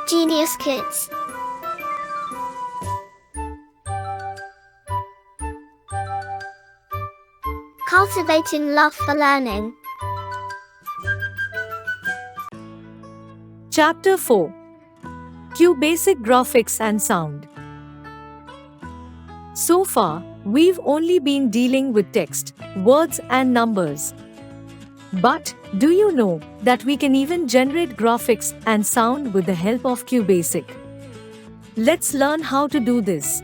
Genius Kids. Cultivating love for learning. Chapter 4. QBasic Graphics and Sound. So far, we've only been dealing with text, words and numbers. But, do you know that we can even generate graphics and sound with the help of QBasic? Let's learn how to do this.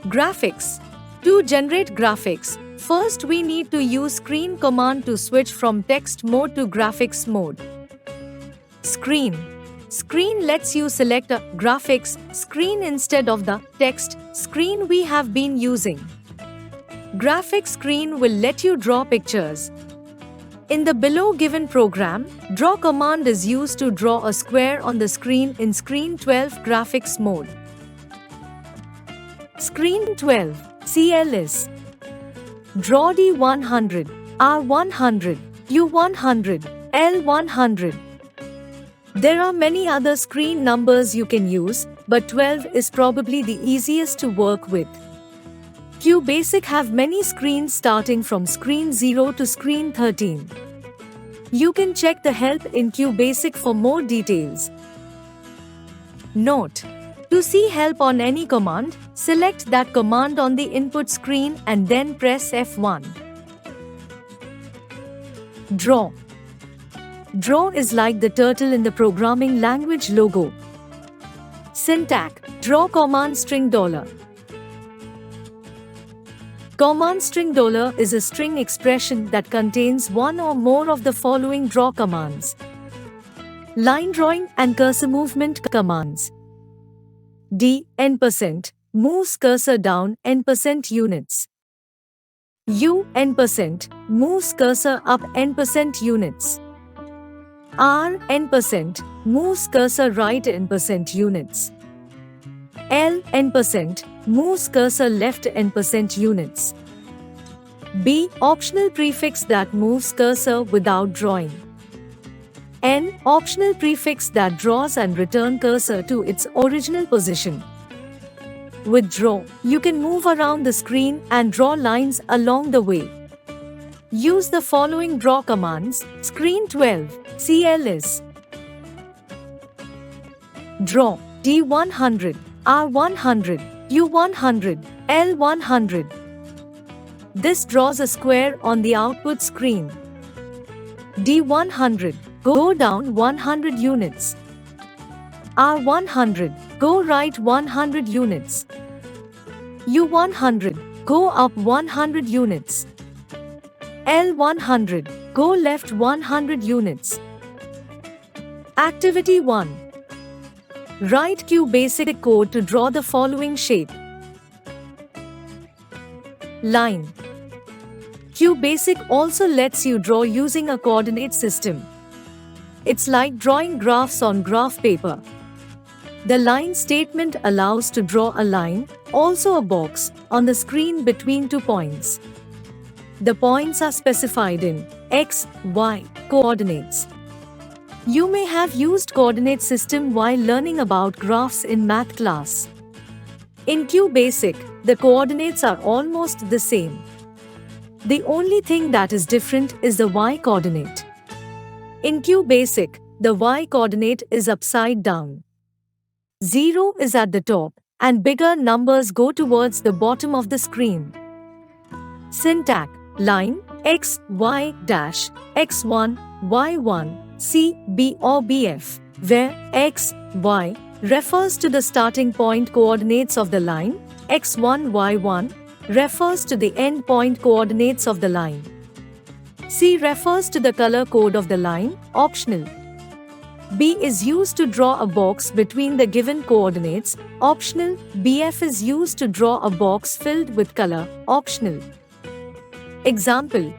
Graphics. To generate graphics, first we need to use Screen command to switch from text mode to graphics mode. Screen. Screen lets you select a graphics screen instead of the text screen we have been using. Graphics screen will let you draw pictures. In the below given program, draw command is used to draw a square on the screen in Screen 12 graphics mode. Screen 12 CL is draw D100, R100, U100, L100. There are many other screen numbers you can use, but 12 is probably the easiest to work with. QBasic have many screens starting from Screen 0 to Screen 13. You can check the help in QBasic for more details. Note: to see help on any command, select that command on the input screen and then press F1. Draw. Draw is like the turtle in the programming language logo. Syntax: draw command string $. Command string $. Is a string expression that contains one or more of the following draw commands: line drawing and cursor movement commands. D %, moves cursor down %, units. U %, moves cursor up %, units. R %, moves cursor right %, units. L %, moves cursor left %, units. B optional prefix that moves cursor without drawing. N optional prefix that draws and return cursor to its original position. With draw, you can move around the screen and draw lines along the way. Use the following draw commands. Screen 12 CL is draw D100, R100, U100, L100. This draws a square on the output screen. D100, go down 100 units. R100, go right 100 units. U100, go up 100 units. L100, go left 100 units. Activity 1. Write QBasic code to draw the following shape. Line. QBasic also lets you draw using a coordinate system. It's like drawing graphs on graph paper. The line statement allows to draw a line, also a box, on the screen between 2 points. The points are specified in X, Y coordinates. You may have used coordinate system while learning about graphs in math class. In QBasic, the coordinates are almost the same. The only thing that is different is the Y coordinate. In QBasic, the Y coordinate is upside down. 0 is at the top, and bigger numbers go towards the bottom of the screen. Syntax: line, X, Y, dash, X1, Y1, C, B or BF, where X, Y refers to the starting point coordinates of the line, X1, Y1 refers to the end point coordinates of the line. C refers to the color code of the line, optional. B is used to draw a box between the given coordinates, optional. BF is used to draw a box filled with color, optional. Example: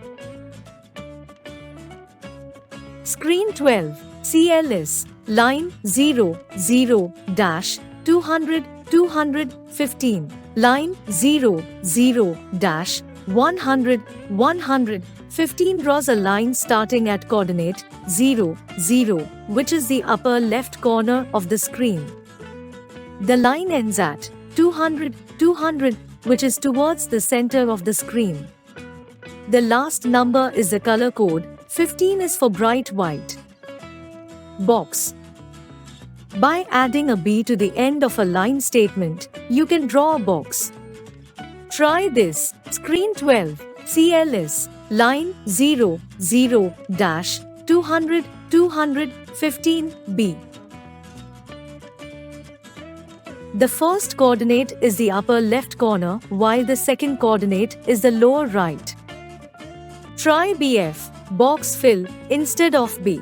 Screen 12 CL is line 0, 0, dash, 200, 215, line 0, 0, dash, 100, 100, 15 draws a line starting at coordinate 0, 0, which is the upper left corner of the screen. The line ends at 200, 200, which is towards the center of the screen. The last number is the color code. 15 is for bright white. Box. By adding a B to the end of a line statement, you can draw a box. Try this. Screen 12, CLS, line 0, 0, dash, 200, 200, 15, B. The first coordinate is the upper left corner, while the second coordinate is the lower right. Try BF, box fill, instead of B.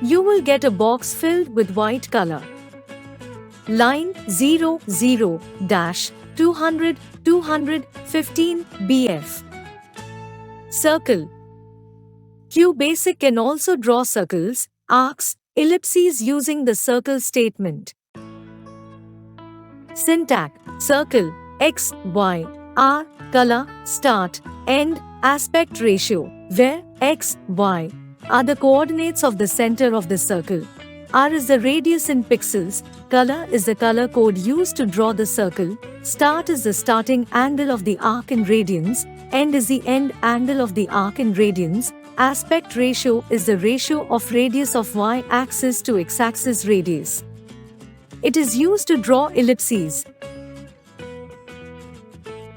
You will get a box filled with white color. Line 0, 0, dash, 200, 200, 15, BF. Circle. QBasic can also draw circles, arcs, ellipses using the circle statement. Syntax: circle, X, Y, R, color, start, end, aspect ratio, where X, Y are the coordinates of the center of the circle. R is the radius in pixels, color is the color code used to draw the circle, start is the starting angle of the arc in radians, end is the end angle of the arc in radians, aspect ratio is the ratio of radius of y-axis to x-axis radius. It is used to draw ellipses.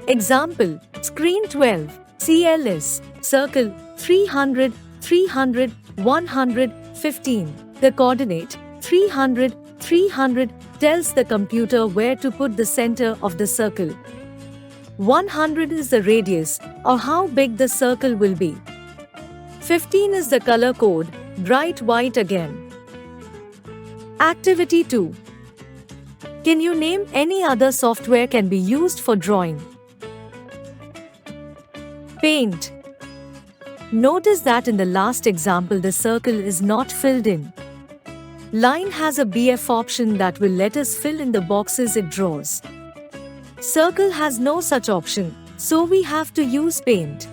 Example: Screen 12, CLS, circle, 300, 300, 100, 15. The coordinate 300, 300 tells the computer where to put the center of the circle. 100 is the radius, or how big the circle will be. 15 is the color code, bright white again. Activity 2. Can you name any other software can be used for drawing? Paint. Notice that in the last example the circle is not filled in. Line has a BF option that will let us fill in the boxes it draws. Circle has no such option, so we have to use paint.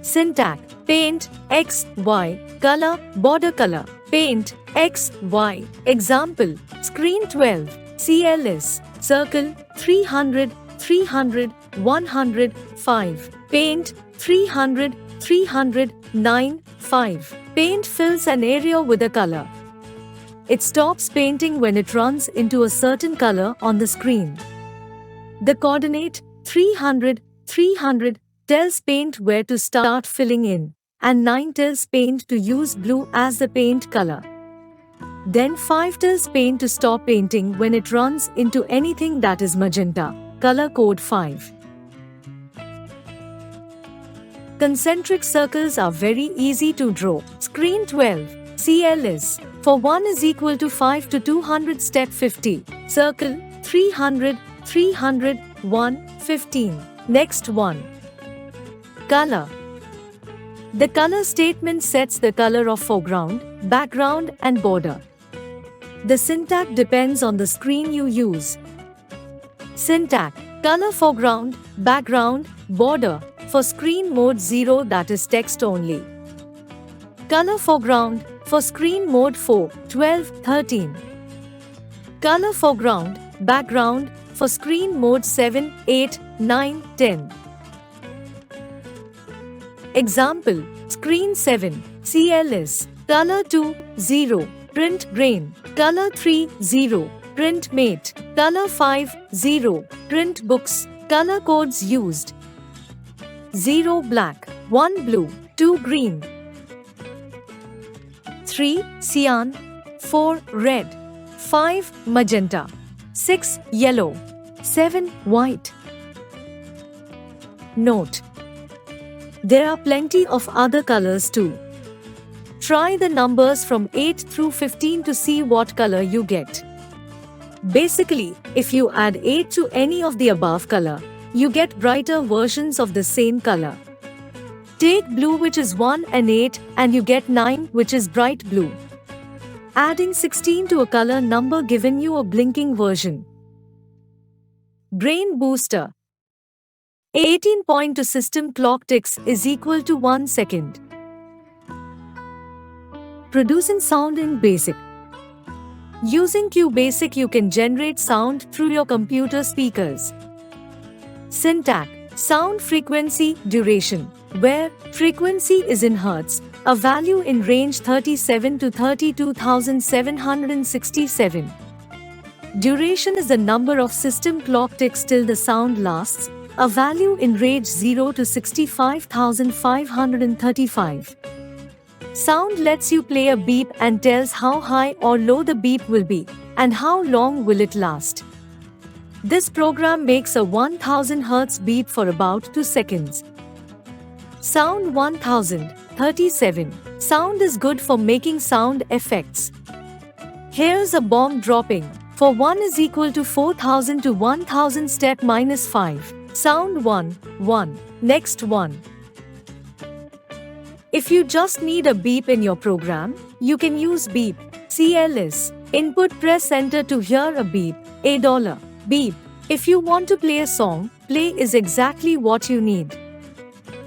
Syntax: paint, X, Y, color, border color, paint, X, Y. Example: Screen 12, CLS, circle, 300, 300, 100, 5. Paint, 300, 300, 9, 5. Paint fills an area with a color. It stops painting when it runs into a certain color on the screen. The coordinate 300, 300 tells paint where to start filling in, and 9 tells paint to use blue as the paint color. Then 5 tells paint to stop painting when it runs into anything that is magenta, color code 5. Concentric circles are very easy to draw. Screen 12, CLS. For 1 is equal to 5 to 200 step 50. Circle, 300, 300, 1, 15. Next one. Color. The color statement sets the color of foreground, background and border. The syntax depends on the screen you use. Syntax: color foreground, background, border. For screen mode 0, that is text only. Color foreground for screen mode 4, 12, 13. Color foreground, background for screen mode 7, 8, 9, 10. Example: Screen 7, CLS, color 2, 0, print grain, color 3, 0, print mate, color 5, 0, print books. Color codes used: 0 black, 1 blue, 2 green, 3 cyan, 4 red, 5 magenta, 6 yellow, 7 white. Note: there are plenty of other colors too. Try the numbers from 8 through 15 to see what color you get. Basically, if you add 8 to any of the above color, you get brighter versions of the same color. Take blue, which is 1 and 8, and you get 9, which is bright blue. Adding 16 to a color number given you a blinking version. Brain booster. 18 point to system clock ticks is equal to 1 second. Producing sound in BASIC. Using QBasic, you can generate sound through your computer speakers. Syntax: sound frequency, duration, where frequency is in Hertz, a value in range 37 to 32,767. Duration is the number of system clock ticks till the sound lasts, a value in range 0 to 65,535. Sound lets you play a beep and tells how high or low the beep will be, and how long will it last. This program makes a 1000 Hz beep for about 2 seconds. Sound 1037. Sound is good for making sound effects. Here's a bomb dropping. For 1 is equal to 4000 to 1000 step minus 5. Sound 1, 1. Next one. If you just need a beep in your program, you can use beep. CLS. Input, press enter to hear a beep. $. Beep. If you want to play a song, play is exactly what you need.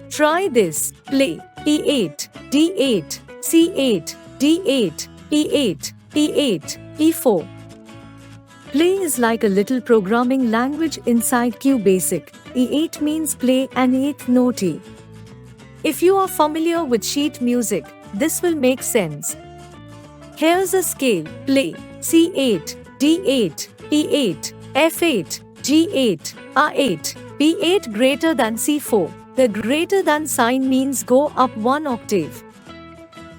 Try this. Play. E8, D8, C8, D8, E8, E8, E4. Play is like a little programming language inside QBasic. E8 means play and 8th note. If you are familiar with sheet music, this will make sense. Here's a scale. Play. C8, D8, E8, F8, G8, R8, B8 greater than C4. The greater than sign means go up 1 octave.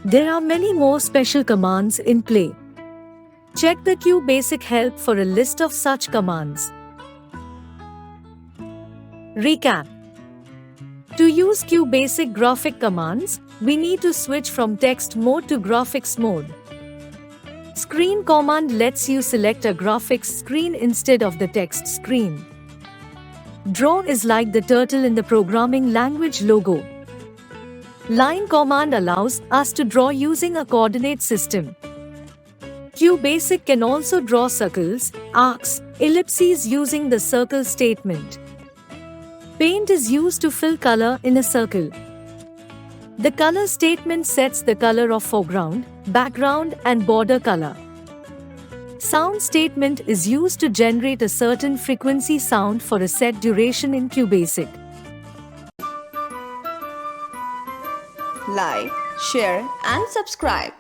There are many more special commands in play. Check the QBasic help for a list of such commands. Recap. To use QBasic graphic commands, we need to switch from text mode to graphics mode. Screen command lets you select a graphics screen instead of the text screen. Draw is like the turtle in the programming language logo. Line command allows us to draw using a coordinate system. QBasic can also draw circles, arcs, ellipses using the circle statement. Paint is used to fill color in a circle. The color statement sets the color of foreground, background, and border color. Sound statement is used to generate a certain frequency sound for a set duration in QBasic. Like, share, and subscribe.